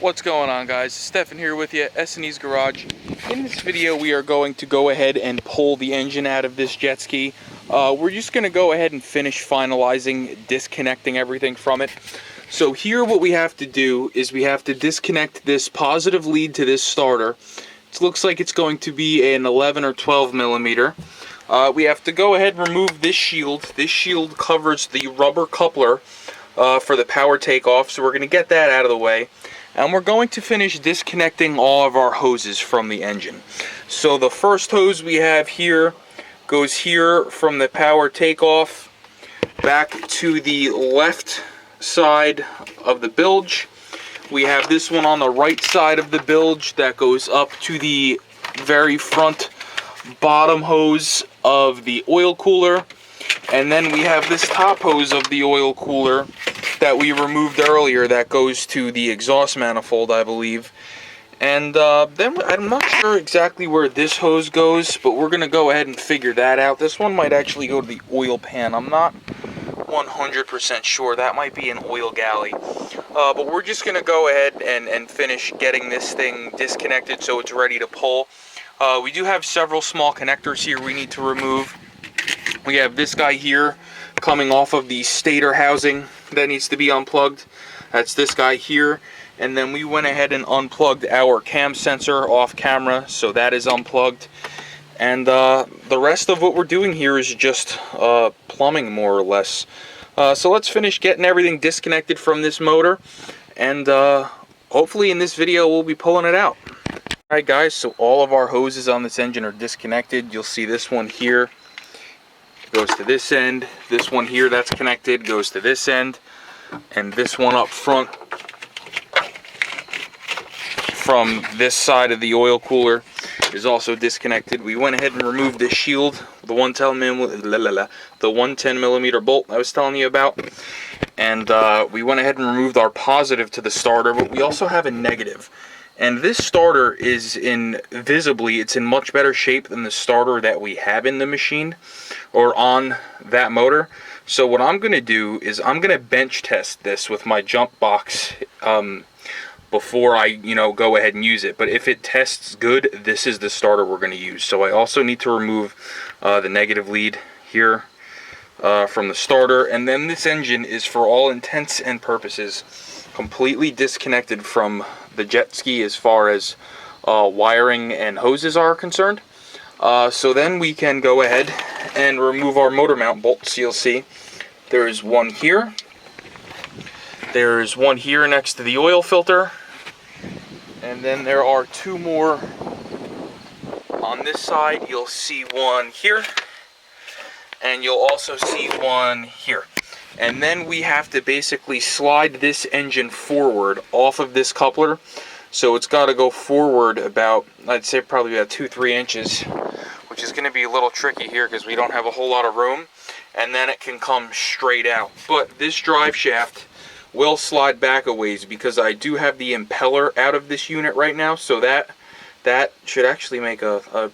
What's going on, guys? Stefan here with you, S&E's Garage. In this video we are going to go ahead and pull the engine out of this jet ski. We're just going to go ahead and finish finalizing disconnecting everything from it. So here what we have to do is we have to disconnect this positive lead to this starter. It looks like it's going to be an 11 or 12 millimeter. We have to go ahead and remove this shield. This shield covers the rubber coupler for the power takeoff, so we're going to get that out of the way. And we're going to finish disconnecting all of our hoses from the engine. So the first hose we have here goes here from the power takeoff back to the left side of the bilge. We have this one on the right side of the bilge that goes up to the very front bottom hose of the oil cooler. And then we have this top hose of the oil cooler that we removed earlier that goes to the exhaust manifold, I believe. And then I'm not sure exactly where this hose goes, but we're going to go ahead and figure that out. This one might actually go to the oil pan. I'm not 100% sure. That might be an oil galley. But we're just going to go ahead and finish getting this thing disconnected so it's ready to pull. We do have several small connectors here we need to remove. We have this guy here coming off of the stator housing that needs to be unplugged. That's this guy here. And then we went ahead and unplugged our cam sensor off camera, so that is unplugged. And the rest of what we're doing here is just plumbing, more or less. So let's finish getting everything disconnected from this motor, and hopefully in this video we'll be pulling it out. Alright guys, so all of our hoses on this engine are disconnected. You'll see this one here goes to this end, this one here that's connected goes to this end, and this one up front from this side of the oil cooler is also disconnected. We went ahead and removed this shield, the 110 millimeter bolt I was telling you about, and we went ahead and removed our positive to the starter, but we also have a negative. And this starter is it's in much better shape than the starter that we have in the machine or on that motor. So what I'm going to do is I'm going to bench test this with my jump box before I go ahead and use it. But if it tests good, this is the starter we're going to use. So I also need to remove the negative lead here from the starter. And then this engine is, for all intents and purposes, completely disconnected from the jet ski as far as wiring and hoses are concerned. So then we can go ahead and remove our motor mount bolts. You'll see there's one here, there's one here next to the oil filter, and then there are two more on this side. You'll see one here, and you'll also see one here. And then we have to basically slide this engine forward off of this coupler. So it's got to go forward about, I'd say probably about 2-3 inches, which is going to be a little tricky here because we don't have a whole lot of room. And then it can come straight out. But this drive shaft will slide back a ways because I do have the impeller out of this unit right now. So that should actually make a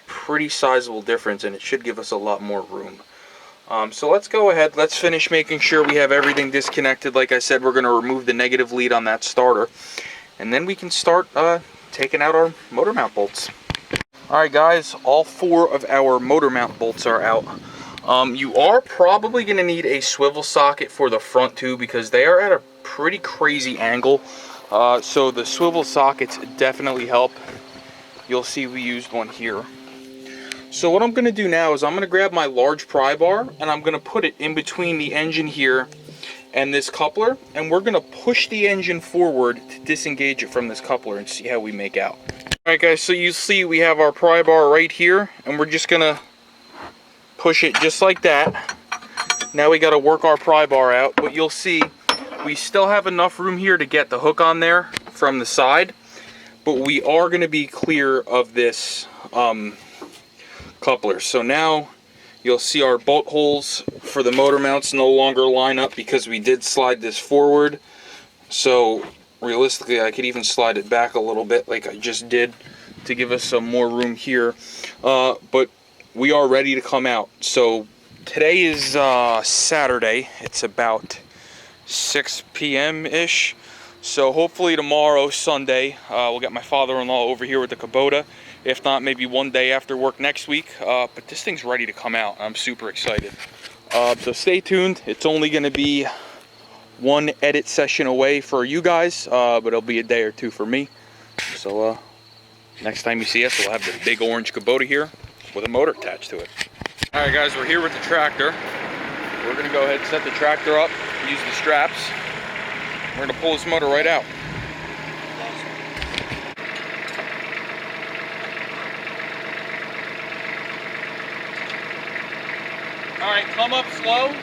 pretty sizable difference, and it should give us a lot more room. So let's go ahead, let's finish making sure we have everything disconnected. Like I said, we're going to remove the negative lead on that starter, and then we can start taking out our motor mount bolts. Alright guys, all 4 of our motor mount bolts are out. You are probably going to need a swivel socket for the front too, because they are at a pretty crazy angle. So the swivel sockets definitely help. You'll see we used one here. So what I'm going to do now is I'm going to grab my large pry bar and I'm going to put it in between the engine here and this coupler, and we're going to push the engine forward to disengage it from this coupler and see how we make out. Alright guys, so you see we have our pry bar right here, and we're just going to push it just like that. Now we got to work our pry bar out, but you'll see we still have enough room here to get the hook on there from the side, but we are going to be clear of this coupler. So now you'll see our bolt holes for the motor mounts no longer line up because we did slide this forward. So realistically I could even slide it back a little bit like I just did to give us some more room here, but we are ready to come out. So today is Saturday. It's about 6 p.m. ish. So hopefully tomorrow, Sunday, we'll get my father-in-law over here with the Kubota. If not, maybe one day after work next week. But this thing's ready to come out. I'm super excited. So stay tuned. It's only going to be one edit session away for you guys, but it'll be a day or two for me. So next time you see us, we'll have the big orange Kubota here with a motor attached to it. All right, guys, we're here with the tractor. We're going to go ahead and set the tractor up, use the straps. We're going to pull this motor right out. All right, come up slow.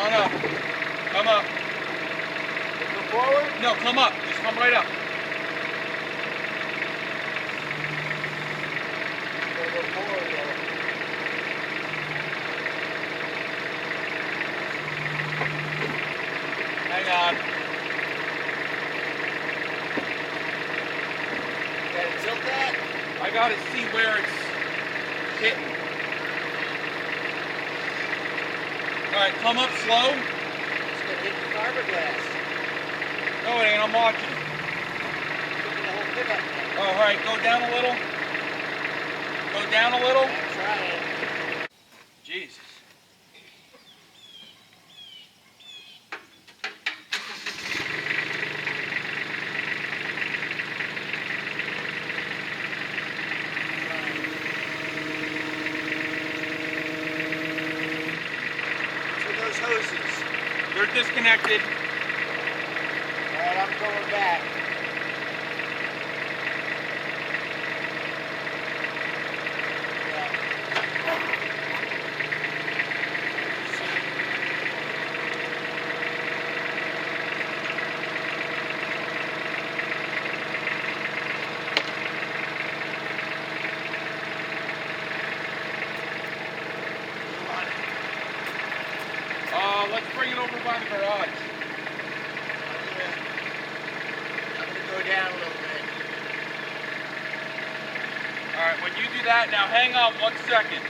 No, come up. Go forward? No, come up. Just come right up. Go forward, Hang on. Gotta tilt that? I gotta see where it's hitting. All right, come up slow. It's gonna hit the fiberglass. No, it ain't. I'm watching. Putting the whole pickup now. All right, go down a little. Go down a little. I'm trying. Jesus. Those hoses. They're disconnected. Alright, I'm going back. Let's bring it over by the garage. I'm gonna go down a little bit. All right, when you do that, now hang on 1 second.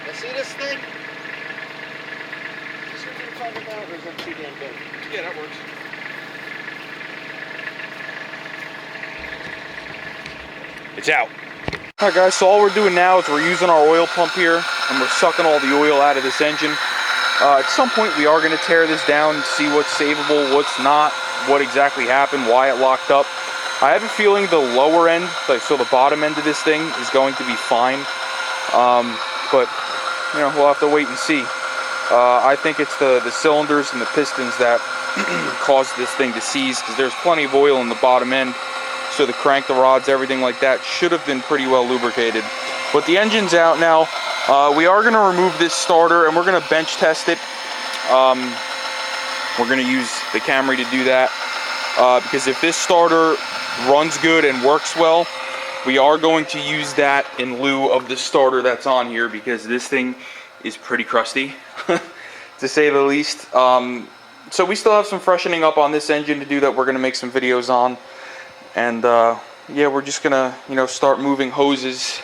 You see this thing? Is this what you're talking about, or is that too damn big? Yeah, that works. It's out. All right, guys, so all we're doing now is we're using our oil pump here, and we're sucking all the oil out of this engine. At some point, we are going to tear this down and see what's savable, what's not, what exactly happened, why it locked up. I have a feeling the lower end, so the bottom end of this thing is going to be fine. But, you know, we'll have to wait and see. I think it's the cylinders and the pistons that caused this thing to seize, because there's plenty of oil in the bottom end. So the crank, the rods, everything like that should have been pretty well lubricated. But the engine's out now. We are going to remove this starter and we're going to bench test it. We're going to use the Camry to do that. Because if this starter runs good and works well, we are going to use that in lieu of the starter that's on here, because this thing is pretty crusty, to say the least. So we still have some freshening up on this engine to do that we're going to make some videos on. And yeah, we're just gonna, you know, start moving hoses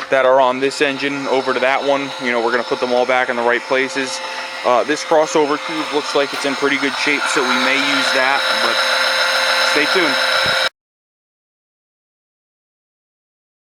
that are on this engine over to that one. You know, we're gonna put them all back in the right places. This crossover tube looks like it's in pretty good shape, so we may use that, but stay tuned.